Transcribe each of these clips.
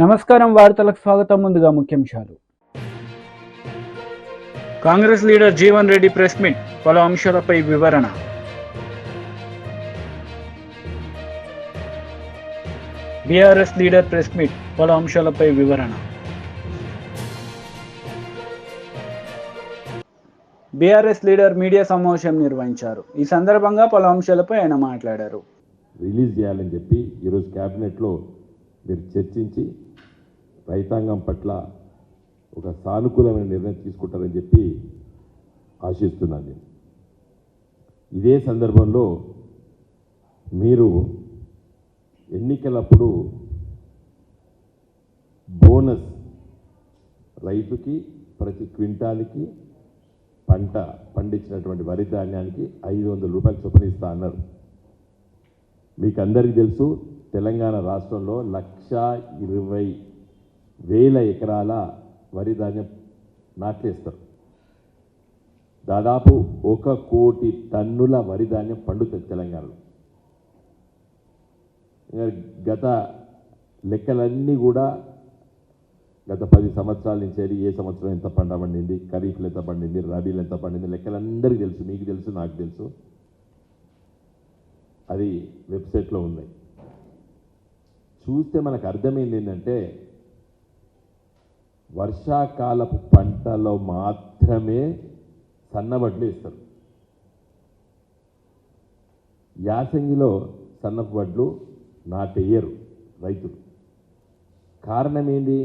నమస్కారం వార్తలకు స్వాగతం. ముందుగా ముఖ్యాంశాలు. Congress leader Jeevan Reddy press meet, పలు అంశాలపై వివరణ. బీఆర్ఎస్ లీడర్ ప్రెస్ మీట్, పలు అంశాలపై వివరణ. బీఆర్ఎస్ లీడర్ మీడియా సమావేశం నిర్వహించారు. ఈ సందర్భంగా పలు అంశాలపై ఆయన మాట్లాడారు. రిలీజ్ చేయాలని చెప్పి ఈరోజు క్యాబినెట్లో మీరు చర్చించి రైతాంగం పట్ల ఒక సానుకూలమైన నిర్ణయం తీసుకుంటారని చెప్పి ఆశిస్తున్నాను నేను. ఇదే సందర్భంలో మీరు ఎన్నికలప్పుడు బోనస్ రైతుకి ప్రతి క్వింటాల్కి పంట పండించినటువంటి వరి ధాన్యానికి 500 రూపాయలు చొప్పున ఇస్తా అన్నారు. మీకు అందరికీ తెలుసు, తెలంగాణ రాష్ట్రంలో 1,20,000 ఎకరాల వరి ధాన్యం నాట్లేస్తారు. దాదాపు 1 కోటి టన్నుల వరి ధాన్యం పండుతుంది తెలంగాణలో. గత లెక్కలన్నీ కూడా గత 10 సంవత్సరాల నుంచి ఏ సంవత్సరం ఎంత పంట పండింది, ఖరీఫ్లు ఎంత పండింది, రబీలు ఎంత పండింది, లెక్కలందరికీ తెలుసు. మీకు తెలుసు, నాకు తెలుసు. అది వెబ్సైట్లో ఉన్నాయి. చూస్తే మనకు అర్థమైంది ఏంటంటే వర్షాకాలపు పంటలో మాత్రమే సన్నవడ్లు ఇస్తారు. యాసంగిలో సన్నపు వడ్లు నాటేయరు రైతులు. కారణం ఏంది?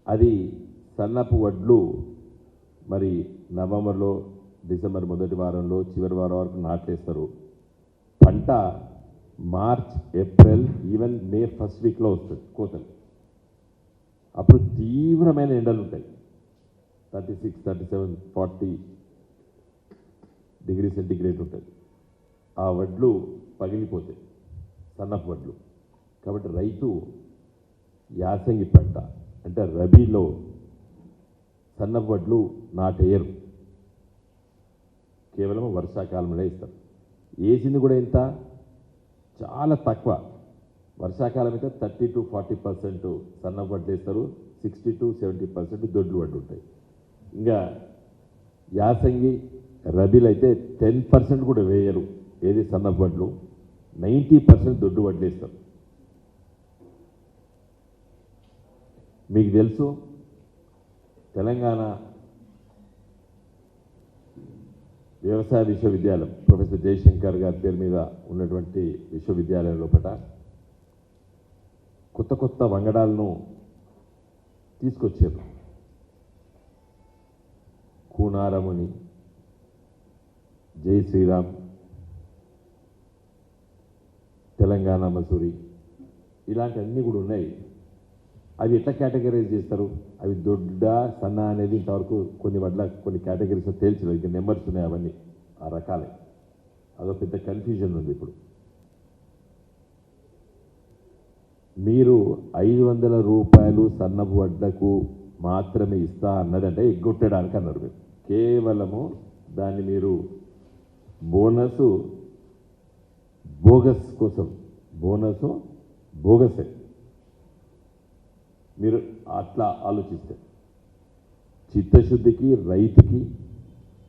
అది సన్నపు వడ్లు మరి నవంబర్లో, డిసెంబర్ మొదటి వారంలో, చివరి వారం వరకు నాట్లేస్తారు. పంట March, April, even May first వీక్లో వస్తుంది కోతలు. అప్పుడు తీవ్రమైన ఎండలు ఉంటాయి. 36, 37, 40 డిగ్రీ సెంటిగ్రేడ్ ఉంటుంది. ఆ వడ్లు పగిలిపోతాయి, సన్నపు వడ్లు. కాబట్టి రైతు యాసంగి పంట అంటే రబీలో సన్నపు వడ్లు నాటేయరు, కేవలం వర్షాకాలంలో ఇస్తారు. వేసింది కూడా ఎంత? చాలా తక్కువ. వర్షాకాలం అయితే 30 to 40% సన్నపు వడ్లు వేస్తారు, 60 to 70% దొడ్లు వడ్లు ఉంటాయి. ఇంకా యాసంగి, రబీలు అయితే 10% కూడా వేయరు. ఏది సన్నపు వడ్లు, 90% దొడ్డు వడ్లు వేస్తారు. మీకు తెలుసు, తెలంగాణ వ్యవసాయ విశ్వవిద్యాలయం ప్రొఫెసర్ జయశంకర్ గారి పేరు మీద ఉన్నటువంటి విశ్వవిద్యాలయం లోపల కొత్త కొత్త వంగడాలను తీసుకొచ్చారు. కూనారముని, జై శ్రీరామ్, తెలంగాణ మసూరి, ఇలాంటివన్నీ కూడా ఉన్నాయి. అవి ఎట్లా కేటగరైజ్ చేస్తారు? అవి దొడ్డ, సన్న అనేది ఇంతవరకు కొన్ని వడ్ల కొన్ని కేటగిరీస్ తేల్చలేదు. ఇంకా నెంబర్స్ ఉన్నాయి, అవన్నీ ఆ రకాలే. అదో పెద్ద కన్ఫ్యూజన్ ఉంది ఇప్పుడు. మీరు 500 రూపాయలు సన్నపు వడ్లకు మాత్రమే ఇస్తా అన్నదంటే ఎగ్గొట్టడానికి అన్నారు. మీరు కేవలము దాన్ని మీరు బోనస్ బోగస్ కోసం, బోనస్ బోగసే మీరు అట్లా ఆలోచిస్తే, చిత్తశుద్ధికి రైతుకి,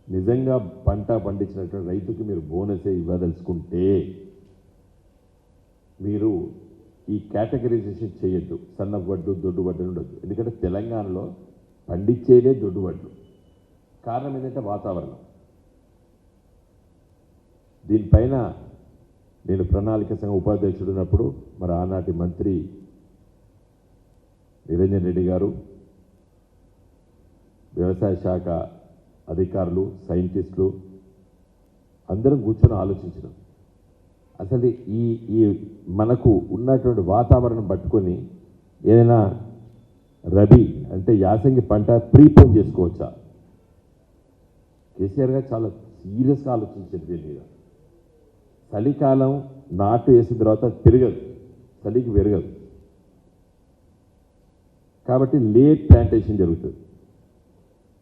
నిజంగా పంట పండించినటువంటి రైతుకి మీరు బోనసే ఇవ్వదలుచుకుంటే మీరు ఈ కేటగరైజేషన్ చేయొద్దు. సన్నపు వడ్లు, దొడ్డు వడ్లు ఉండొద్దు. ఎందుకంటే తెలంగాణలో పండించేదే దొడ్డు వడ్లు. కారణం ఏంటంటే వాతావరణం. దీనిపైన నేను ప్రణాళిక సంఘం ఉపాధ్యక్షుడు ఉన్నప్పుడు మరి ఆనాటి మంత్రి నిరంజన్ రెడ్డి గారు, వ్యవసాయ శాఖ అధికారులు, సైంటిస్టులు అందరం కూర్చొని ఆలోచించడం. అసలు ఈ మనకు ఉన్నటువంటి వాతావరణం పట్టుకొని ఏదైనా రబీ అంటే యాసంగి పంట ప్రీపోన్ చేసుకోవచ్చా? కేసీఆర్ గారు చాలా సీరియస్గా ఆలోచించారు దీని మీద. చలికాలం నాటు వేసిన తర్వాత పెరగదు, చలికి పెరగదు. కాబట్టి లేట్ ప్లాంటేషన్ జరుగుతుంది.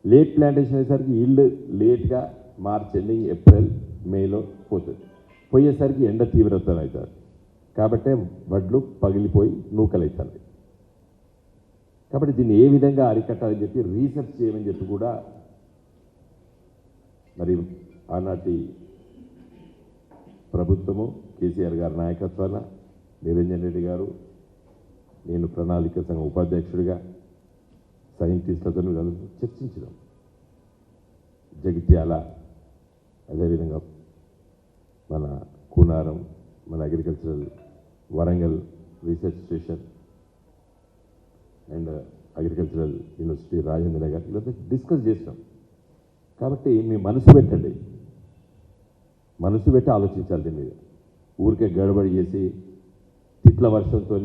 లేట్ ప్లాంటేషన్ అయ్యేసరికి ఇల్లు లేట్గా మార్చ్ ఎండింగ్, ఏప్రిల్, మేలో పోతుంది. పోయేసరికి ఎండ తీవ్రత అవుతుంది. కాబట్టే వడ్లు పగిలిపోయి నూకలవుతుంది. కాబట్టి దీన్ని ఏ విధంగా అరికట్టాలని చెప్పి రీసెర్చ్ చేయమని చెప్పి కూడా మరి ఆనాటి ప్రభుత్వము కేసీఆర్ గారి నాయకత్వాన నిరంజన్ రెడ్డి గారు, నేను ప్రణాళిక సంఘం ఉపాధ్యక్షుడిగా సైంటిస్టులతో చర్చించడం, జగిత్యాల, అదేవిధంగా మన కూనారం, మన agricultural Warangal research station and agricultural university Rajendra Nagar ఇలా డిస్కస్ చేసినాం. కాబట్టి మీ మనసు పెట్టండి, మనసు పెట్టి ఆలోచించాలి దీని మీద. ఊరికే గడబడి చేసి తిట్ల వర్షంతో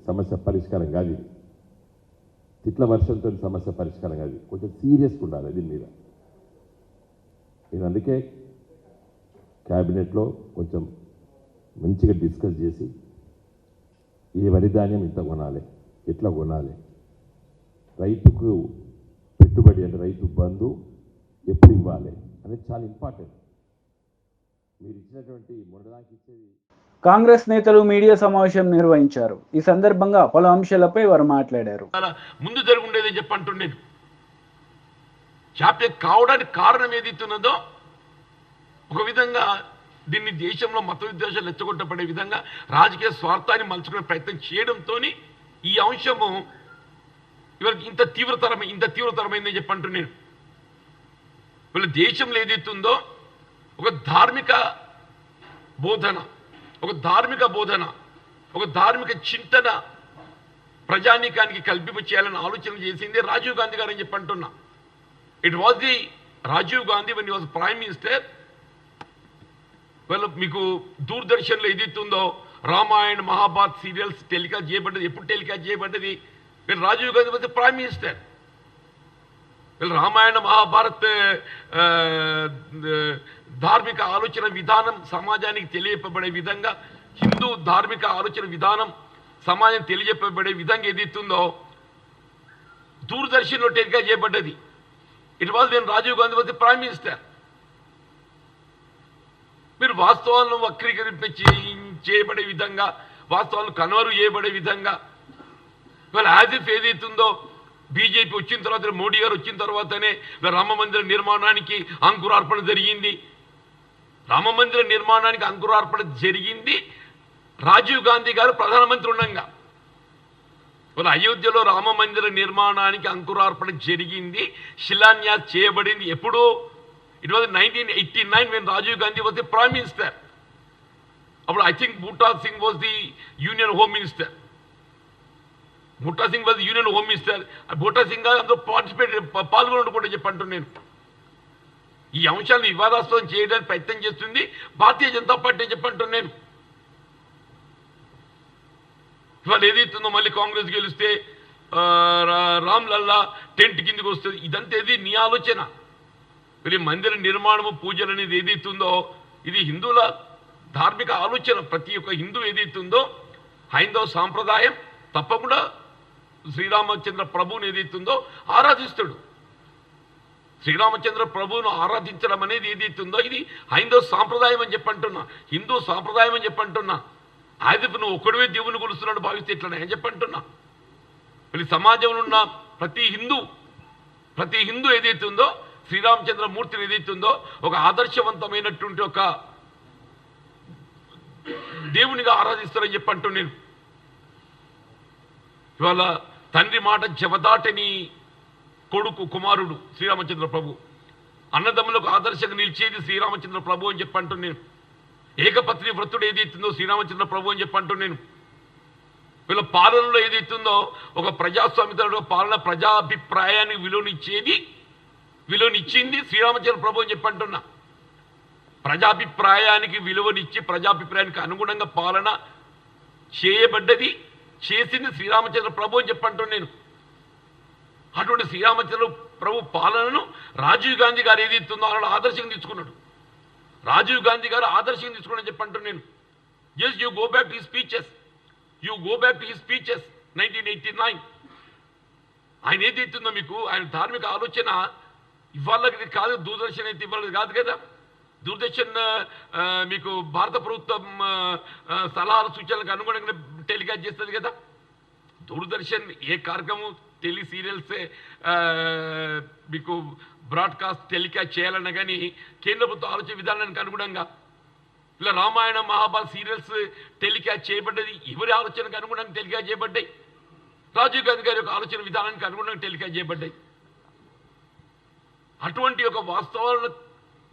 సమస్య పరిష్కారం కాదు ఇది. తిట్ల వర్షంతో సమస్య పరిష్కారం కాదు, కొంచెం సీరియస్గా ఉండాలి దీని మీద. నేను అందుకే క్యాబినెట్లో కొంచెం మంచిగా డిస్కస్ చేసి ఈ వరి ధాన్యం ఇంత కొనాలి, ఎట్లా కొనాలి, రైతుకు పెట్టుబడి అంటే రైతు బంధు ఎప్పుడు ఇవ్వాలి అనేది చాలా ఇంపార్టెంట్. మీరు ఇచ్చినటువంటి మొదటిదానికి ఇచ్చేది. కాంగ్రెస్ నేతలు మీడియా సమావేశం నిర్వహించారు. ఈ సందర్భంగా పలు అంశాలపై వారు మాట్లాడారు. ముందు జరుగుండేదని చెప్పంటున్నాను. జాప్యం కావడానికి కారణం ఏదైతున్నదో ఒక విధంగా దీన్ని దేశంలో మత విద్వేషాలు ఎచ్చగొట్టబడే విధంగా రాజకీయ స్వార్థాన్ని మలుచుకునే ప్రయత్నం చేయడంతో ఈ అంశము ఇవాళ ఇంత తీవ్రతరమైందని చెప్పంటున్నాను. వీళ్ళ దేశంలో ఏదైతుందో ఒక ధార్మిక బోధన, ఒక ధార్మిక చింతన ప్రజానీకానికి కల్పింప చేయాలని ఆలోచన చేసింది రాజీవ్ గాంధీ గారు అని చెప్పంటున్నా. It was the Rajiv Gandhi when he was prime minister. వీళ్ళు మీకు దూరదర్శన్లో ఏదైతుందో రామాయణ మహాభారత్ సీరియల్స్ టెలికాస్ట్ చేయబడ్డది. ఎప్పుడు టెలికాస్ట్ చేయబడ్డది? వీళ్ళు Rajiv Gandhi was prime minister. వీళ్ళు రామాయణ మహాభారత్ ధార్మిక ఆలోచన విధానం సమాజానికి తెలియపబడే విధంగా, హిందూ ధార్మిక ఆలోచన విధానం సమాజం తెలియజెప్పబడే విధంగా ఏదైతుందో దూరదర్శన్లో టెలికాస్ట్ చేయబడ్డది. It was when Rajiv Gandhi was the prime minister. మీరు వాస్తవాలను వక్రీకరింప చేయబడే విధంగా, వాస్తవాలను కన్వరు చేయబడే విధంగా, ఇవాళ యాజ్ ఇఫ్ ఏదైతుందో బీజేపీ వచ్చిన తర్వాత, మోడీ గారు వచ్చిన తర్వాతనే రామ మందిర నిర్మాణానికి అంకురార్పణ జరిగింది. రామ మందిర నిర్మాణానికి అంకురార్పణ జరిగింది రాజీవ్ గాంధీ గారు ప్రధానమంత్రి ఉండగా. వాళ్ళ అయోధ్యలో రామ మందిర నిర్మాణానికి అంకురార్పణ జరిగింది, శిలాన్యాస్ చేయబడింది. ఎప్పుడు? It was 1989 when Rajiv Gandhi was the prime minister. అప్పుడు I think Buta Singh was the union home minister. Buta Singh was union home minister. Buta Singh అందులో పాల్గొనకుండా చెప్పంటున్నాను నేను. ఈ అంశాలను వివాదాస్పదం చేయడానికి ప్రయత్నం చేస్తుంది భారతీయ జనతా పార్టీ అని చెప్పంటున్నాను. ఇవాళ ఏదైతుందో మళ్ళీ కాంగ్రెస్ గెలిస్తే రామ్ లల్లా టెంట్ కిందకి వస్తుంది. ఇదంతా ఏది నీ ఆలోచన? మరి మందిర నిర్మాణము, పూజలు అనేది ఏదైతుందో ఇది హిందువుల ధార్మిక ఆలోచన. ప్రతి ఒక్క హిందూ ఏదైతుందో హైందవ సాంప్రదాయం తప్పకుండా శ్రీరామచంద్ర ప్రభువుని ఏదైతుందో ఆరాధిస్తాడు. శ్రీరామచంద్ర ప్రభువును ఆరాధించడం అనేది ఏదైతుందో ఇది హైందవ సాంప్రదాయం అని చెప్పంటున్నా, హిందూ సాంప్రదాయం అని చెప్పంటున్నా. అది నువ్వు ఒక్కడివే దేవుని కొలుస్తున్నాడు భావిస్తే ఇట్లా అని చెప్పంటున్నా. మళ్ళీ సమాజంలో ఉన్న ప్రతి హిందూ ఏదైతుందో శ్రీరామచంద్ర మూర్తిని ఏదైతుందో ఒక ఆదర్శవంతమైనటువంటి ఒక దేవునిగా ఆరాధిస్తారని చెప్పంటూ నేను. ఇవాళ తండ్రి మాట జవదాటని కొడుకు కుమారుడు శ్రీరామచంద్ర ప్రభు, అన్నదమ్ములకు ఆదర్శంగా నిలిచేది శ్రీరామచంద్ర ప్రభు అని చెప్పంటూ నేను. ఏకపత్ని వ్రతుడు ఏదైతుందో శ్రీరామచంద్ర ప్రభు అని చెప్పంటూ నేను. వీళ్ళ పాలనలో ఏదైతుందో ఒక ప్రజాస్వామ్య పాలన, ప్రజాభిప్రాయానికి విలువనిచ్చింది శ్రీరామచంద్ర ప్రభు అని చెప్పంటున్నా. ప్రజాభిప్రాయానికి విలువనిచ్చి ప్రజాభిప్రాయానికి అనుగుణంగా పాలన చేసింది శ్రీరామచంద్ర ప్రభు అని చెప్పంటున్నా నేను. అటువంటి శ్రీరామచంద్ర ప్రభు పాలనను రాజీవ్ గాంధీ గారు ఏదైతుందో అలా ఆదర్శంగా తీసుకున్నాడు. రాజీవ్ గాంధీ గారు ఆదర్శంగా తీసుకున్నాడని చెప్పంటున్నా నేను. Just you go back to his speeches 1989. ఆయన ఏదైతుందో మీకు ఆయన ధార్మిక ఆలోచన ఇవాళకి కాదు, దూరదర్శన్ అయితే ఇవ్వాలి కాదు కదా. దూరదర్శన్ మీకు భారత ప్రభుత్వం సలహాలు సూచనలకు అనుగుణంగా టెలికాస్ట్ చేస్తుంది కదా. దూరదర్శన్ ఏ కార్యక్రమం టెలి సీరియల్సే మీకు బ్రాడ్కాస్ట్ టెలికాస్ట్ చేయాలన్నా కానీ కేంద్ర ప్రభుత్వ ఆలోచన విధానానికి అనుగుణంగా ఇలా రామాయణ మహాభారత సీరియల్స్ టెలికాస్ట్ చేయబడ్డది ఎవరి ఆలోచనకు అనుగుణంగా టెలికాస్ట్ చేయబడ్డాయి? రాజీవ్ గాంధీ గారి యొక్క ఆలోచన విధానానికి అనుగుణంగా టెలికాస్ట్ చేయబడ్డాయి. అటువంటి ఒక వాస్తవాలను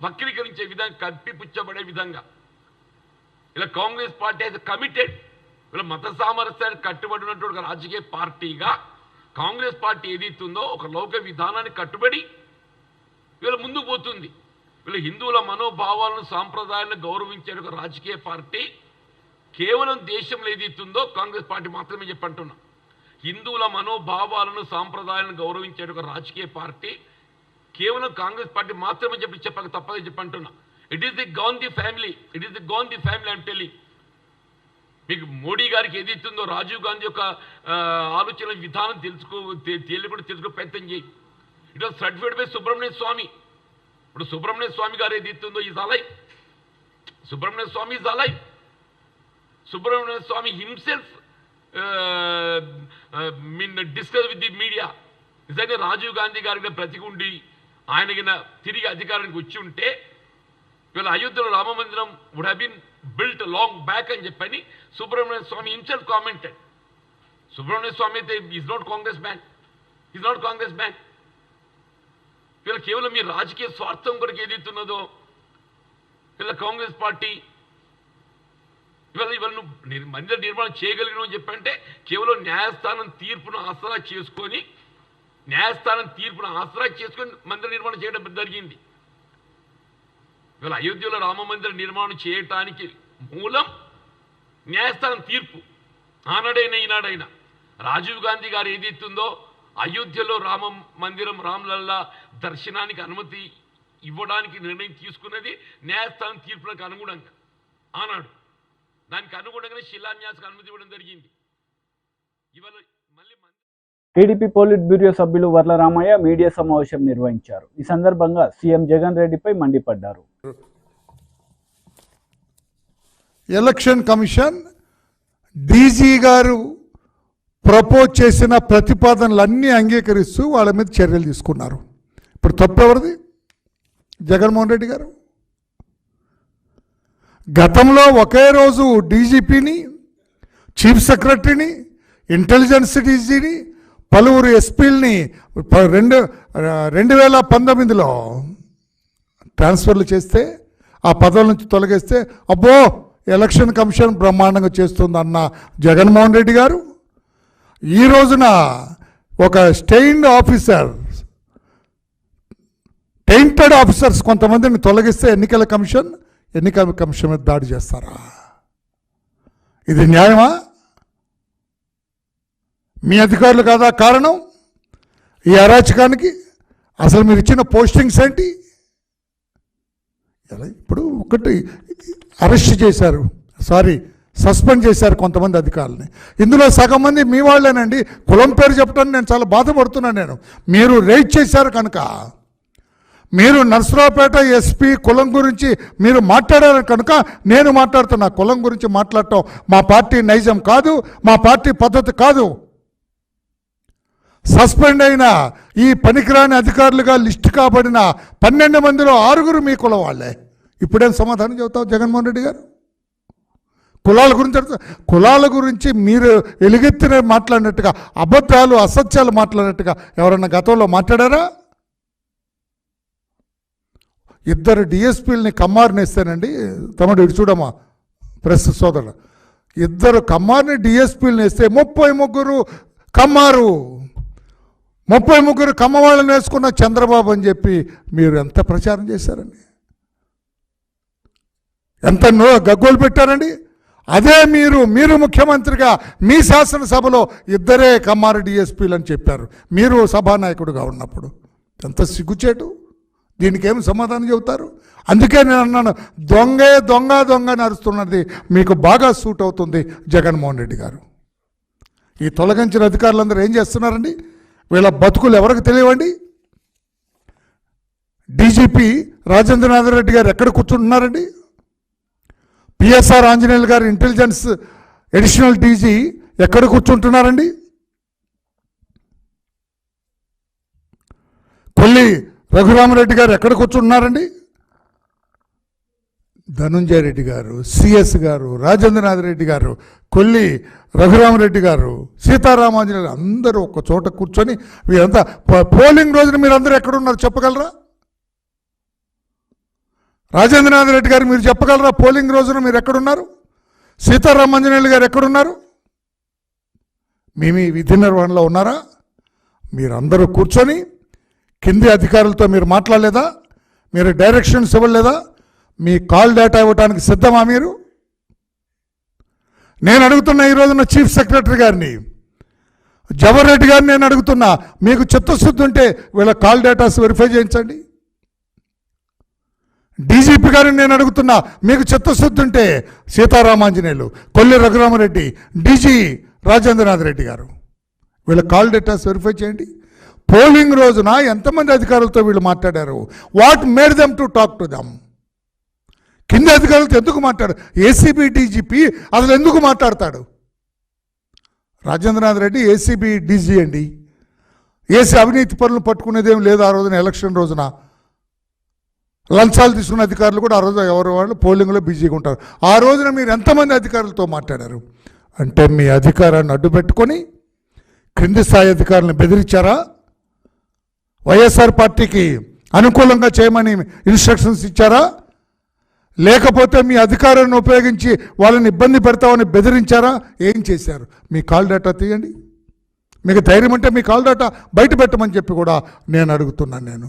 వక్రీకరించే విధంగా కప్పిపుచ్చబడే విధంగా ఇలా కాంగ్రెస్ పార్టీ అయితే కమిటెడ్ ఇలా మత సామరస్యానికి కట్టుబడి ఉన్నటువంటి ఒక రాజకీయ పార్టీగా కాంగ్రెస్ పార్టీ ఏదైతుందో ఒక లౌకిక విధానానికి కట్టుబడి వీళ్ళ ముందుకు పోతుంది. వీళ్ళు హిందువుల మనోభావాలను సాంప్రదాయాలను గౌరవించే ఒక రాజకీయ పార్టీ కేవలం దేశంలో ఏదైతుందో కాంగ్రెస్ పార్టీ మాత్రమే చెప్పంటున్నా. హిందువుల మనోభావాలను సాంప్రదాయాలను గౌరవించే ఒక రాజకీయ పార్టీ కేవలం కాంగ్రెస్ పార్టీ మాత్రమే చెప్పక తప్పదని చెప్పంటున్నా. It is the Gandhi family, it is the Gandhi family I'm telling. మీకు మోడీ గారికి ఏదైతుందో రాజీవ్ గాంధీ యొక్క ఆలోచన విధానం తెలుసుకో ప్రయత్నం చేయి. It was certified by Subrahmanya Swamy. ఇప్పుడు సుబ్రహ్మణ్య స్వామి గారు ఏదైతుందో is alive. Subrahmanya Swamy is alive. Subrahmanya Swamy himself discuss with the media. నిజంగా రాజీవ్ గాంధీ గారికి బ్రతికుండి ఆయనకి తిరిగి అధికారానికి వచ్చి ఉంటే వీళ్ళ అయోధ్యలో రామ మందిరం would have been built long back అని చెప్పని సుబ్రహ్మణ్య స్వామి హిమ్సెల్ఫ్ కామెంటెడ్. సుబ్రహ్మణ్య స్వామి అయితే is not Congress man, is not Congress man. వీళ్ళ కేవలం మీ రాజకీయ స్వార్థం కొరకు ఏదైతున్నదో వీళ్ళ కాంగ్రెస్ పార్టీ ఇవాళ మందిర నిర్మాణం చేయగలిగిన అని చెప్పంటే కేవలం న్యాయస్థానం తీర్పును ఆసరా చేసుకొని మందిర నిర్మాణం చేయడం జరిగింది. ఇవాళ అయోధ్యలో రామ మందిర నిర్మాణం చేయటానికి మూలం న్యాయస్థానం తీర్పు. ఆనాడైనా ఈనాడైనా రాజీవ్ గాంధీ గారు ఏదైతుందో అయోధ్యలో రామ మందిరం రామ్లల్లా దర్శనానికి అనుమతి ఇవ్వడానికి నిర్ణయం తీసుకున్నది న్యాయస్థానం తీర్పులకు అనుగుణంగా. ఆనాడు దానికి అనుగుణంగానే శిలాన్యాసకు అనుమతి ఇవ్వడం జరిగింది. ఇవాళ మళ్ళీ టీడీపీ పోలిట్ బ్యూరో సభ్యులు వర్ల రామయ్య మీడియా సమావేశం నిర్వహించారు. ఈ సందర్భంగా సీఎం జగన్ రెడ్డిపై మండిపడ్డారు. ఎలక్షన్ కమిషన్ డీజీ గారు ప్రపోజ్ చేసిన ప్రతిపాదనలన్నీ అంగీకరిస్తూ వాళ్ళ మీద చర్యలు తీసుకున్నారు. ఇప్పుడు తప్పెవరిది? జగన్మోహన్ రెడ్డి గారు. గతంలో ఒకే రోజు డీజీపీని, చీఫ్ సెక్రటరీని, ఇంటెలిజెన్స్ డీజీని, పలువురు ఎస్పీలని 2019లో ట్రాన్స్ఫర్లు చేస్తే ఆ పదవుల నుంచి తొలగిస్తే అబ్బో ఎలక్షన్ కమిషన్ బ్రహ్మాండంగా చేస్తుందన్న జగన్మోహన్ రెడ్డి గారు ఈ రోజున ఒక టెయింటెడ్ ఆఫీసర్స్ కొంతమందిని తొలగిస్తే ఎన్నికల కమిషన్ మీద దాడి చేస్తారా? ఇది న్యాయమా? మీ అధికారులు కాదా కారణం ఈ అరాచకానికి? అసలు మీరు ఇచ్చిన పోస్టింగ్స్ ఏంటి? ఇప్పుడు ఒకటి అరెస్ట్ చేశారు, సస్పెండ్ చేశారు కొంతమంది అధికారులని. ఇందులో సగం మంది మీ వాళ్ళేనండి. కులం పేరు చెప్పడానికి నేను చాలా బాధపడుతున్నాను. మీరు రైడ్ చేశారు కనుక, మీరు నర్సరావుపేట ఎస్పీ కులం గురించి మీరు మాట్లాడారు కనుక నేను మాట్లాడుతున్నా. కులం గురించి మాట్లాడటం మా పార్టీ నైజం కాదు, మా పార్టీ పద్ధతి కాదు. సస్పెండ్ అయిన ఈ పనికిరాని అధికారులుగా లిస్టు కాబడిన 12 మందిలో 6 మీ కులం వాళ్ళే. ఇప్పుడేం సమాధానం చెబుతావు జగన్మోహన్ రెడ్డి గారు? కులాల గురించి మీరు ఎలుగెత్తిన మాట్లాడినట్టుగా, అబద్ధాలు అసత్యాలు మాట్లాడినట్టుగా ఎవరన్నా గతంలో మాట్లాడారా? 2 డిఎస్పీలని కమ్మారినేస్తానండి. తమ్ముడు ఇటు చూడమ్మా, ప్రెస్ సోదరుడు, 2 కమ్మారిని డిఎస్పీలను వేస్తే 33 కమ్మారు, 33 కమ్మవాళ్ళని వేసుకున్న చంద్రబాబు అని చెప్పి మీరు ఎంత ప్రచారం చేశారండి, ఎంత గగ్గోలు పెట్టారండి. అదే మీరు ముఖ్యమంత్రిగా మీ శాసనసభలో 2 కమ్మారు డిఎస్పీలు అని చెప్పారు మీరు సభానాయకుడిగా ఉన్నప్పుడు. ఎంత సిగ్గుచేటు! దీనికి ఏమి సమాధానం చెబుతారు? అందుకే నేను అన్నాను, దొంగ అని అరుస్తున్నది మీకు బాగా సూట్ అవుతుంది జగన్మోహన్ రెడ్డి గారు. ఈ తొలగించిన అధికారులందరూ ఏం చేస్తున్నారండి? వీళ్ళ బతుకులు ఎవరికి తెలియవండి? డీజీపీ రాజేంద్రనాథ్ రెడ్డి గారు ఎక్కడ కూర్చుంటున్నారండి? పిఎస్ఆర్ ఆంజనేయులు గారు ఇంటెలిజెన్స్ అడిషనల్ డీజీ ఎక్కడ కూర్చుంటున్నారండి? కొల్లి రఘురామరెడ్డి గారు ఎక్కడ కూర్చుంటున్నారండి? ధనుంజయ రెడ్డి గారు, సిఎస్ గారు, రాజేంద్రనాథ్ రెడ్డి గారు, కొల్లి రఘురామరెడ్డి గారు, సీతారామాంజనేయులు అందరూ ఒక చోట కూర్చొని వీరంతా పోలింగ్ రోజున మీరందరూ ఎక్కడున్నారు చెప్పగలరా? రాజేంద్రనాథ్ రెడ్డి గారు మీరు చెప్పగలరా పోలింగ్ రోజున మీరు ఎక్కడున్నారు? సీతారామాంజనేయులు గారు ఎక్కడున్నారు? మీ విధి నిర్వహణలో ఉన్నారా? మీరందరూ కూర్చొని కింది అధికారులతో మీరు మాట్లాడలేదా? మీరు డైరెక్షన్స్ ఇవ్వలేదా? మీ కాల్ డేటా ఇవ్వడానికి సిద్ధమా మీరు? నేను అడుగుతున్నా ఈ రోజున చీఫ్ సెక్రటరీ గారిని, జవహర్ రెడ్డి గారిని నేను అడుగుతున్నా, మీకు చిత్తశుద్ధి ఉంటే వీళ్ళ కాల్ డేటాస్ వెరిఫై చేయించండి. డీజీపీ గారిని నేను అడుగుతున్నా, మీకు చిత్తశుద్ధి ఉంటే సీతారామాంజనేయులు, కొల్లి రఘురామరెడ్డి, డీజీ రాజేంద్రనాథ్ రెడ్డి గారు వీళ్ళ కాల్ డేటాస్ వెరిఫై చేయండి. పోలింగ్ రోజున ఎంతమంది అధికారులతో వీళ్ళు మాట్లాడారు? What made them to talk to them? కింద అధికారులతో ఎందుకు మాట్లాడు? ఏసీబీ డీజీపీ అసలు ఎందుకు మాట్లాడతాడు? రాజేంద్రనాథ్ రెడ్డి ఏసీబీ డీజీ అండి. ఏసీ అవినీతి పనులు పట్టుకునేదేం లేదు. ఆ రోజున ఎలక్షన్ రోజున లంచాలు తీసుకున్న అధికారులు కూడా ఆ రోజు ఎవరు వాళ్ళు పోలింగ్లో బిజీగా ఉంటారు. ఆ రోజున మీరు ఎంతమంది అధికారులతో మాట్లాడారు? అంటే మీ అధికారాన్ని అడ్డుపెట్టుకొని క్రింది స్థాయి అధికారులను బెదిరించారా? వైఎస్ఆర్ పార్టీకి అనుకూలంగా చేయమని ఇన్స్ట్రక్షన్స్ ఇచ్చారా? లేకపోతే మీ అధికారాన్ని ఉపయోగించి వాళ్ళని ఇబ్బంది పెడతామని బెదిరించారా? ఏం చేశారు? మీ కాల్ డేటా తీయండి. మీకు ధైర్యం అంటే మీ కాల్ డేటా బయట పెట్టమని చెప్పి కూడా నేను అడుగుతున్నాను. నేను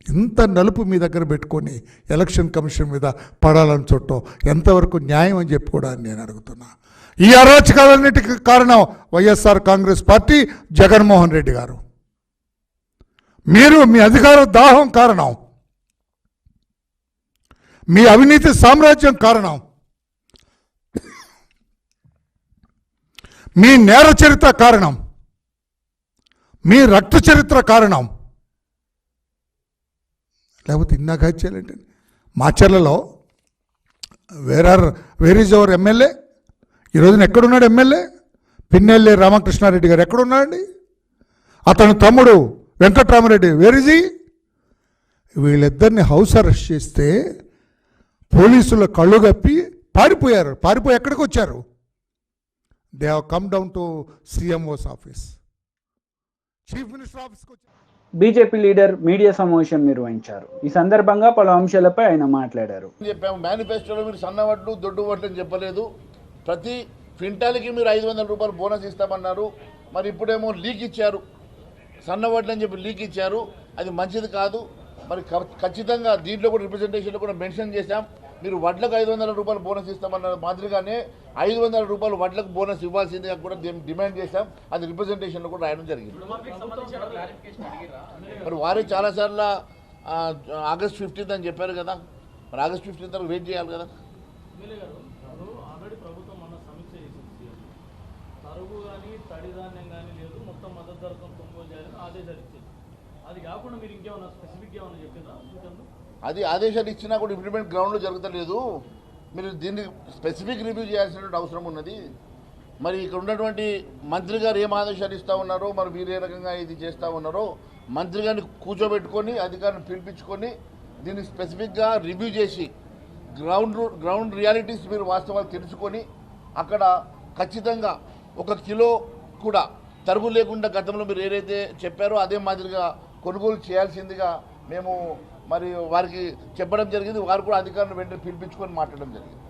ఇంత నలుపు మీ దగ్గర పెట్టుకొని ఎలక్షన్ కమిషన్ మీద పడాలని చూడటం ఎంతవరకు న్యాయం అని చెప్పి కూడా నేను అడుగుతున్నా. ఈ అరాచకాలన్నిటికీ కారణం వైఎస్ఆర్ కాంగ్రెస్ పార్టీ, జగన్మోహన్ రెడ్డి గారు. మీరు మీ అధికార దాహం కారణం, మీ అవినీతి సామ్రాజ్యం కారణం, మీ నేర చరిత్ర కారణం, మీ రక్త చరిత్ర కారణం. లేకపోతే ఇన్నాక చేయాలంటే మాచర్లలో వేర్ ఈజ్ అవర్ ఎమ్మెల్యే? ఈ రోజున ఎక్కడున్నాడు ఎమ్మెల్యే? పిన్నెల్లి రామకృష్ణారెడ్డి గారు ఎక్కడున్నాడండి? అతను తమ్ముడు వెంకట్రామరెడ్డి వేర్ ఈజ్ హి? వీళ్ళిద్దరిని హౌస్ అరెస్ట్ చేస్తే పోలీసులు కళ్ళు కప్పి పారిపోయారు. పారిపోయి ఎక్కడికి వచ్చారు? They have come down to CMO's office, chief minister ఆఫీస్కి వచ్చారు. బీజేపీ లీడర్ మీడియా సమావేశం నిర్వహించారు. ఈ సందర్భంగా పలు అంశాలపై ఆయన మాట్లాడారు. చెప్పాము మేనిఫెస్టోలో మీరు సన్నవడ్లు దొడ్డు వడ్లు అని చెప్పలేదు. ప్రతి క్వింటాల్కి మీరు 500 రూపాయలు బోనస్ ఇస్తామన్నారు. మరి ఇప్పుడేమో లీక్ ఇచ్చారు, సన్నవడ్లు అని చెప్పి లీక్ ఇచ్చారు. అది మంచిది కాదు. మరి ఖచ్చితంగా దీంట్లో కూడా రిప్రజెంటేషన్లో కూడా మెన్షన్ చేశాం. మీరు వడ్లకు 500 రూపాయలు బోనస్ ఇస్తామన్న మాదిరిగానే 500 రూపాయలు వడ్లకు బోనస్ ఇవ్వాల్సిందిగా కూడా డిమాండ్ చేశాం. అది రిప్రజెంటేషన్లో కూడా రాయడం జరిగింది. మరి వారే చాలాసార్లు ఆగస్ట్ 15th అని చెప్పారు కదా. మరి ఆగస్ట్ 15th వరకు వెయిట్ చేయాలి కదా. అది ఆదేశాలు ఇచ్చినా కూడా ఇంప్లిమెంట్ గ్రౌండ్లో జరుగుతలేదు. మీరు దీన్ని స్పెసిఫిక్ రివ్యూ చేయాల్సినటువంటి అవసరం ఉన్నది. మరి ఇక్కడ ఉన్నటువంటి మంత్రి గారు ఏం ఆదేశాలు ఇస్తూ ఉన్నారో, మరి మీరు ఏ రకంగా ఇది చేస్తూ ఉన్నారో మంత్రి గారిని కూర్చోబెట్టుకొని అధికారులను పిలిపించుకొని దీన్ని స్పెసిఫిక్గా రివ్యూ చేసి గ్రౌండ్ రియాలిటీస్ మీరు వాస్తవాలు తెలుసుకొని అక్కడ ఖచ్చితంగా 1 కిలో కూడా తరుగు లేకుండా గతంలో మీరు ఏదైతే చెప్పారో అదే మాదిరిగా కొనుగోలు చేయాల్సిందిగా మేము మరి వారికి చెప్పడం జరిగింది. వారు కూడా అధికారులను వెంటనే పిలిపించుకొని మాట్లాడడం జరిగింది.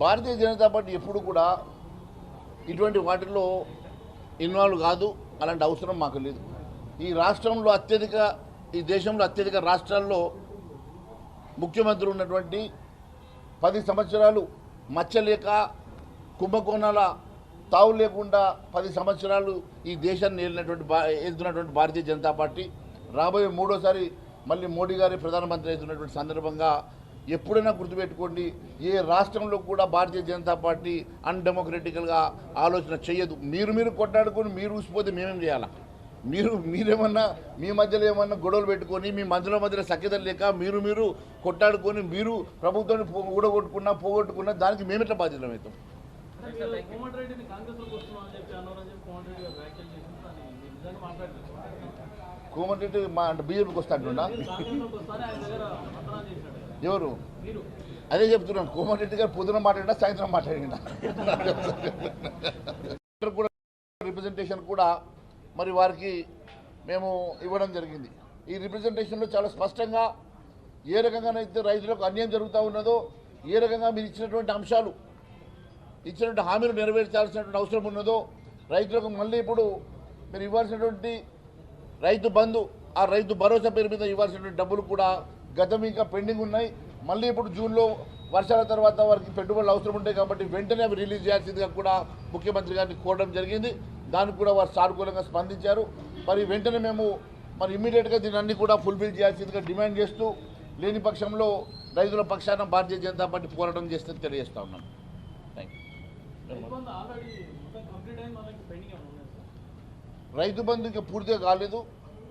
భారతీయ జనతా పార్టీ ఎప్పుడు కూడా ఇటువంటి వాటిల్లో ఇన్వాల్వ్ కాదు. అలాంటి అవసరం మాకు లేదు. ఈ రాష్ట్రంలో ఈ దేశంలో అత్యధిక రాష్ట్రాల్లో ముఖ్యమంత్రి ఉన్నటువంటి 10 సంవత్సరాలు మచ్చలేక కుంభకోణాల తావు లేకుండా 10 సంవత్సరాలు ఈ దేశాన్ని ఏలుతున్నటువంటి భారతీయ జనతా పార్టీ రాబోయే 3వ సారి మళ్ళీ మోడీ గారి ప్రధానమంత్రి అవుతున్నటువంటి సందర్భంగా ఎప్పుడైనా గుర్తుపెట్టుకోండి, ఏ రాష్ట్రంలో కూడా భారతీయ జనతా పార్టీ అన్డెమోక్రటికల్గా ఆలోచన చేయదు. మీరు కొట్లాడుకొని మీరు ఊసిపోతే మేమేం చేయాలా? మీరేమన్నా మీ మధ్యలో ఏమన్నా గొడవలు పెట్టుకొని మీ మధ్యలో సఖ్యతలు లేక మీరు కొట్లాడుకొని మీరు ప్రభుత్వాన్ని పోగొట్టుకున్నా దానికి మేమెట్లా బాధ్యత అవుతాం? కోమటిరెడ్డి అంటే బీజేపీకి వస్తాడున్నా ఎవరు? అదే చెప్తున్నాను, కోమటిరెడ్డి గారు పొద్దున మాట్లాడినా సాయంత్రం మాట్లాడినా కూడా రిప్రజెంటేషన్ కూడా మరి వారికి మేము ఇవ్వడం జరిగింది. ఈ రిప్రజెంటేషన్లో చాలా స్పష్టంగా ఏ రకంగానైతే రైతులకు అన్యాయం జరుగుతూ ఉన్నదో, ఏ రకంగా మీరు ఇచ్చినటువంటి అంశాలు, ఇచ్చినటువంటి హామీలు నెరవేర్చాల్సినటువంటి అవసరం ఉన్నదో, రైతులకు మళ్ళీ ఇప్పుడు మీరు ఇవ్వాల్సినటువంటి రైతు బంధు, ఆ రైతు భరోసా పేరు మీద ఇవ్వాల్సినటువంటి డబ్బులు కూడా గతం ఇంకా పెండింగ్ ఉన్నాయి. మళ్ళీ ఇప్పుడు జూన్లో వర్షాల తర్వాత వారికి పెట్టుబడులు అవసరం ఉంటాయి కాబట్టి వెంటనే అవి రిలీజ్ చేయాల్సిందిగా కూడా ముఖ్యమంత్రి గారిని కోరడం జరిగింది. దానికి కూడా వారు సానుకూలంగా స్పందించారు. మరి వెంటనే మేము ఇమ్మీడియట్గా దీన్ని అన్ని కూడా ఫుల్ఫిల్ చేయాల్సిందిగా డిమాండ్ చేస్తూ, లేని పక్షంలో రైతుల పక్షాన భారతీయ జనతా పార్టీ పోరాటం చేస్తే తెలియజేస్తా ఉన్నాను. Thank you. రైతు బంధు ఇంకా పూర్తిగా కాలేదు.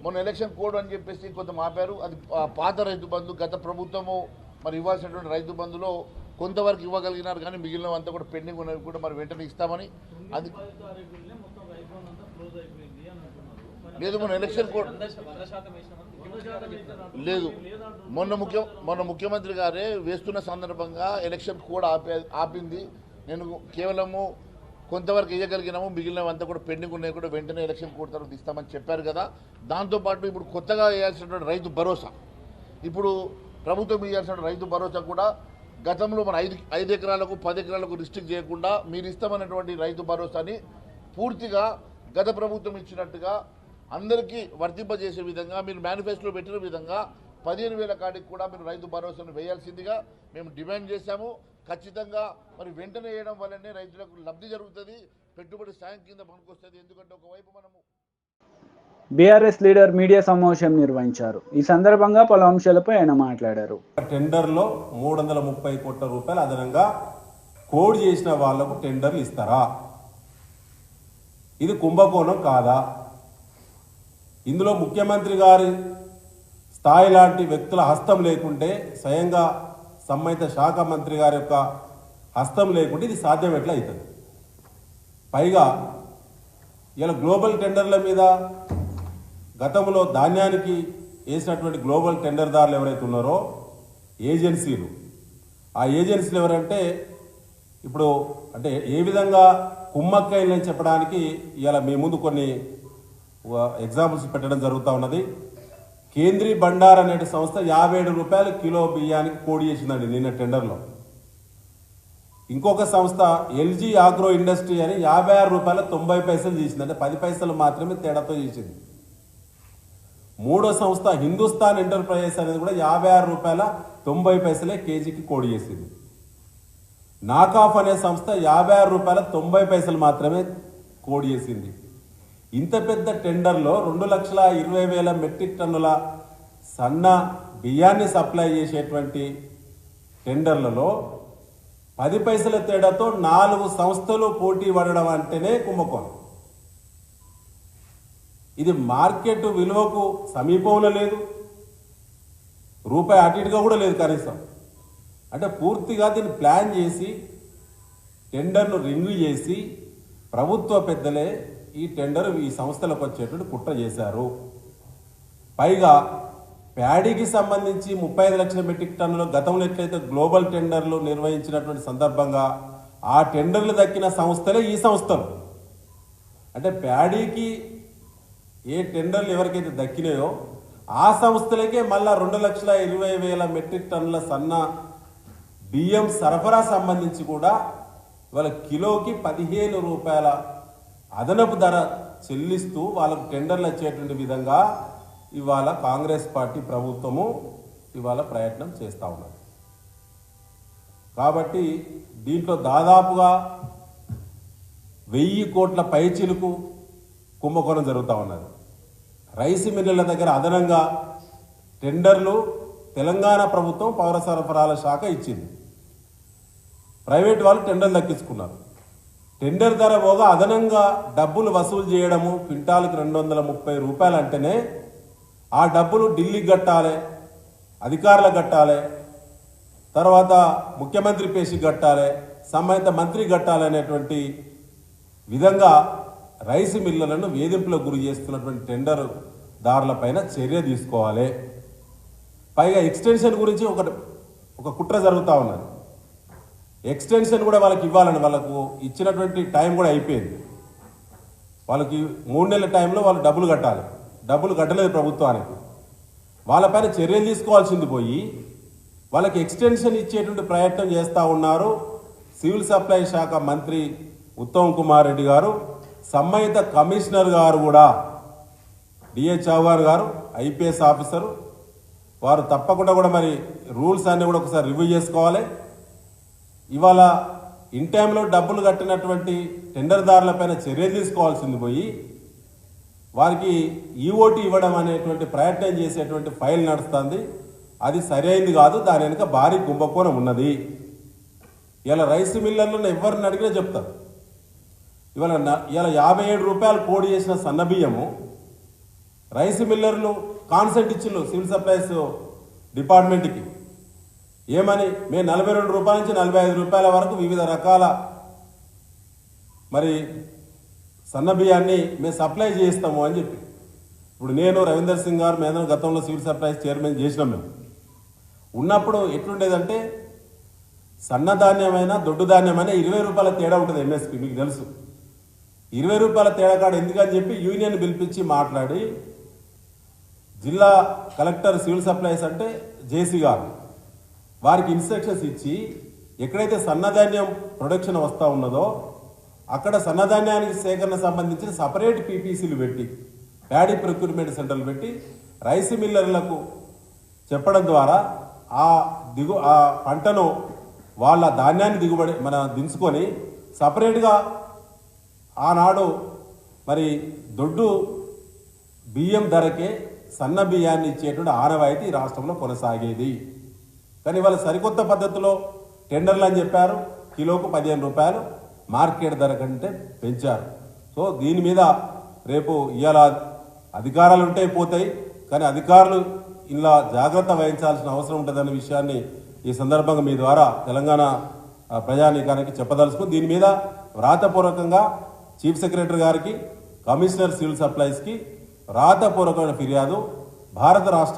మొన్న ఎలక్షన్ కోడ్ అని చెప్పేసి కొంత ఆపారు. అది పాత రైతు బంధు. గత ప్రభుత్వము మరి ఇవ్వాల్సినటువంటి రైతు బంధులో కొంతవరకు ఇవ్వగలిగినారు, కానీ మిగిలినవంతా కూడా పెండింగ్ ఉన్నవి కూడా మరి వెంటనే ఇస్తామని. అది లేదు, మొన్న ఎలక్షన్ కోడ్ లేదు. మొన్న ముఖ్యమంత్రి గారే వేస్తున్న సందర్భంగా ఎలక్షన్ కోడ్ ఆపింది. నేను కేవలము కొంతవరకు ఇవ్వగలిగినాము, మిగిలినవంతా కూడా పెండింగ్ ఉన్నాయి కూడా వెంటనే ఎలక్షన్ కోడ్ తర్వాత ఇస్తామని చెప్పారు కదా. దాంతోపాటు ఇప్పుడు కొత్తగా వేయాల్సినటువంటి రైతు భరోసా, ఇప్పుడు ప్రభుత్వం ఇవ్వాల్సిన రైతు భరోసా కూడా గతంలో మన 5 ఎకరాలకు 10 ఎకరాలకు రిస్ట్రిక్ట్ చేయకుండా మీరు ఇస్తామన్నటువంటి రైతు భరోసాని పూర్తిగా గత ప్రభుత్వం ఇచ్చినట్టుగా అందరికీ వర్తింపజేసే విధంగా మీరు మేనిఫెస్టోలో పెట్టిన విధంగా 15,000 కాడికి కూడా మీరు రైతు భరోసాను వేయాల్సిందిగా మేము డిమాండ్ చేశాము. ఖచ్చితంగా మరి వెంటనే వేయడం వల్లనే రైతులకు లబ్ధి జరుగుతుంది, పెట్టుబడి సాయం కింద పనికొస్తుంది. ఎందుకంటే ఒకవైపు మనము బీఆర్ఎస్ లీడర్ మీడియా సమావేశం నిర్వహించారు. ఈ సందర్భంగా పలు అంశాలపై ఆయన మాట్లాడారు. టెండర్లో 330 కోట్ల రూపాయలు అదనంగా కోడ్ చేసిన వాళ్లకు టెండర్లు ఇస్తారా? ఇది కుంభకోణం కాదా? ఇందులో ముఖ్యమంత్రి గారి స్థాయి లాంటి వ్యక్తుల హస్తం లేకుంటే, స్వయంగా సంబంధిత శాఖ మంత్రి గారి యొక్క హస్తం లేకుంటే ఇది సాధ్యం ఎట్లా అవుతుంది? పైగా ఇలా గ్లోబల్ టెండర్ల మీద గతంలో ధాన్యానికి వేసినటువంటి గ్లోబల్ టెండర్దారులు ఎవరైతే ఉన్నారో ఏజెన్సీలు, ఆ ఏజెన్సీలు ఎవరంటే ఇప్పుడు అంటే ఏ విధంగా కుమ్మక్కైందని చెప్పడానికి ఇలా మీ ముందు కొన్ని ఎగ్జాంపుల్స్ పెట్టడం జరుగుతూ ఉన్నది. కేంద్రీయ బండార్ అనే సంస్థ 57 రూపాయలు కిలో బియ్యానికి కోడి చేసిందండి నిన్న టెండర్లో. ఇంకొక సంస్థ ఎల్జీ ఆగ్రో ఇండస్ట్రీ అని 56 రూపాయల 90 పైసలు చేసింది, అంటే 10 పైసలు మాత్రమే తేడాతో చేసింది. మూడో సంస్థ హిందుస్థాన్ ఎంటర్ప్రైజెస్ అనేది కూడా 56 రూపాయల 90 పైసలే కేజీకి కోడి చేసింది. నాకాఫ్ అనే సంస్థ 56 రూపాయల 90 పైసలు మాత్రమే కోడి చేసింది. ఇంత పెద్ద టెండర్లో 2,20,000 మెట్రిక్ టన్నుల సన్న బియ్యాన్ని సప్లై చేసేటువంటి టెండర్లలో 10 పైసల తేడాతో 4 సంస్థలు పోటీ పడడం అంటేనే కుంభకోణం. ఇది మార్కెట్ విలువకు సమీపంలో లేదు, రూపాయి అటు ఇటుగా కూడా లేదు కనీసం. అంటే పూర్తిగా దీన్ని ప్లాన్ చేసి టెండర్ను రిన్యూ చేసి ప్రభుత్వ పెద్దలే ఈ టెండర్ ఈ సంస్థలకు వచ్చేటువంటి కుట్ర చేశారు. పైగా ప్యాడీకి సంబంధించి 35 లక్షల మెట్రిక్ టన్నులు గతంలో ఎట్లయితే గ్లోబల్ టెండర్లు నిర్వహించినటువంటి సందర్భంగా ఆ టెండర్లు దక్కిన సంస్థలే ఈ సంస్థలు. అంటే ప్యాడీకి ఏ టెండర్లు ఎవరికైతే దక్కినాయో ఆ సంస్థలకే మళ్ళా 2,20,000 మెట్రిక్ టన్నుల సన్న బియ్యం సరఫరా సంబంధించి కూడా ఇవాళ కిలోకి 15 రూపాయల అదనపు ధర చెల్లిస్తూ వాళ్ళకు టెండర్లు వచ్చేటువంటి విధంగా ఇవాళ కాంగ్రెస్ పార్టీ ప్రభుత్వము ఇవాళ ప్రయత్నం చేస్తూ ఉన్నది. కాబట్టి దీంట్లో దాదాపుగా 1000 కోట్ల పైచిలుకు కుంభకోణం జరుగుతూ ఉన్నది. రైస్ మిల్లుల దగ్గర అదనంగా టెండర్లు తెలంగాణ ప్రభుత్వం పౌర సరఫరాల శాఖ ఇచ్చింది. ప్రైవేట్ వాళ్ళు టెండర్ దక్కించుకున్నారు. టెండర్ ధర పోగా అదనంగా డబ్బులు వసూలు చేయడము క్వింటాల్కి 230 రూపాయలు అంటేనే ఆ డబ్బులు ఢిల్లీకి కట్టాలి, అధికారులకు కట్టాలి, తర్వాత ముఖ్యమంత్రి పేషికి కట్టాలి, సంబంధిత మంత్రి కట్టాలి అనేటువంటి విధంగా రైస్ మిల్లర్లను వేధింపులకు గురి చేస్తున్నటువంటి టెండర్ దారులపైన చర్య తీసుకోవాలి. పైగా ఎక్స్టెన్షన్ గురించి ఒక కుట్ర జరుగుతూ ఉన్నది. ఎక్స్టెన్షన్ కూడా వాళ్ళకి ఇవ్వాలని, వాళ్ళకు ఇచ్చినటువంటి టైం కూడా అయిపోయింది. వాళ్ళకి 3 నెలల టైంలో వాళ్ళు డబ్బులు కట్టాలి. డబ్బులు కట్టలేదు ప్రభుత్వానికి. వాళ్ళపైన చర్యలు తీసుకోవాల్సింది పోయి వాళ్ళకి ఎక్స్టెన్షన్ ఇచ్చేటువంటి ప్రయత్నం చేస్తూ ఉన్నారు సివిల్ సప్లై శాఖ మంత్రి ఉత్తమ్ కుమార్ రెడ్డి గారు, సంబంధిత కమిషనర్ గారు కూడా, డిఏ చౌహాన్ గారు ఐపీఎస్ ఆఫీసరు. వారు తప్పకుండా కూడా మరి రూల్స్ అన్నీ కూడా ఒకసారి రివ్యూ చేసుకోవాలి. ఇవాళ ఇన్ టైంలో డబ్బులు కట్టినటువంటి టెండర్దారులపైన చర్యలు తీసుకోవాల్సింది పోయి వారికి ఈఓటీ ఇవ్వడం అనేటువంటి ప్రయత్నం చేసేటువంటి ఫైల్ నడుస్తుంది. అది సరైనది కాదు. దాని వెనుక భారీ కుంభకోణం ఉన్నది. ఇలా రైస్ మిల్లర్లను ఎవరిని అడిగినా చెప్తారు. ఇవాళ 57 రూపాయలు కోడి చేసిన సన్నబియ్యము రైస్ మిల్లర్లు కాన్సెంట్ ఇచ్చిళ్ళు సివిల్ సప్లైస్ డిపార్ట్మెంట్కి. ఏమని, మేము 42 రూపాయల నుంచి 45 రూపాయల వరకు వివిధ రకాల మరి సన్నబియ్యాన్ని మేము సప్లై చేస్తాము అని చెప్పి. ఇప్పుడు నేను రవీందర్ సింగ్ గారు మేము గతంలో సివిల్ సప్లైస్ చైర్మన్ చేసినాం. మేము ఉన్నప్పుడు ఎట్లుండేదంటే సన్నధాన్యమైనా దొడ్డు ధాన్యమైనా 20 రూపాయల తేడా ఉంటుంది ఎంఎస్పి, మీకు తెలుసు. 20 రూపాయల తేడా కాడ ఎందుకని చెప్పి యూనియన్ పిలిపించి మాట్లాడి జిల్లా కలెక్టర్ సివిల్ సప్లైస్ అంటే జేసీ గారు వారికి ఇన్స్ట్రక్షన్స్ ఇచ్చి ఎక్కడైతే సన్నధాన్యం ప్రొడక్షన్ వస్తూ ఉన్నదో అక్కడ సన్నధాన్యానికి సేకరణ సంబంధించిన సపరేట్ పీపీసీలు పెట్టి, ప్యాడీ ప్రొక్యూర్మెంట్ సెంటర్లు పెట్టి రైస్ మిల్లర్లకు చెప్పడం ద్వారా ఆ పంటను వాళ్ళ ధాన్యాన్ని దిగుబడి దించుకొని సపరేట్గా ఆనాడు మరి దొడ్డు బియ్యం ధరకే సన్న బియ్యాన్ని ఇచ్చేటువంటి ఆనవాయితీ రాష్ట్రంలో కొనసాగేది. కానీ వాళ్ళ సరికొత్త పద్ధతిలో టెండర్లు అని చెప్పారు, కిలోకు 15 రూపాయలు మార్కెట్ ధర కంటే పెంచారు. సో దీని మీద రేపు ఇవాళ అధికారాలు ఉంటే పోతాయి, కానీ అధికారులు ఇలా జాగ్రత్త వహించాల్సిన అవసరం ఉంటుందన్న విషయాన్ని ఈ సందర్భంగా మీ ద్వారా తెలంగాణ ప్రజానీకానికి చెప్పదలుచుకుని దీని మీద వ్రాతపూర్వకంగా చీఫ్ సెక్రటరీ గారికి, కమిషనర్ సివిల్ సప్లైస్కి వ్రాతపూర్వకమైన ఫిర్యాదు భారత రాష్ట్ర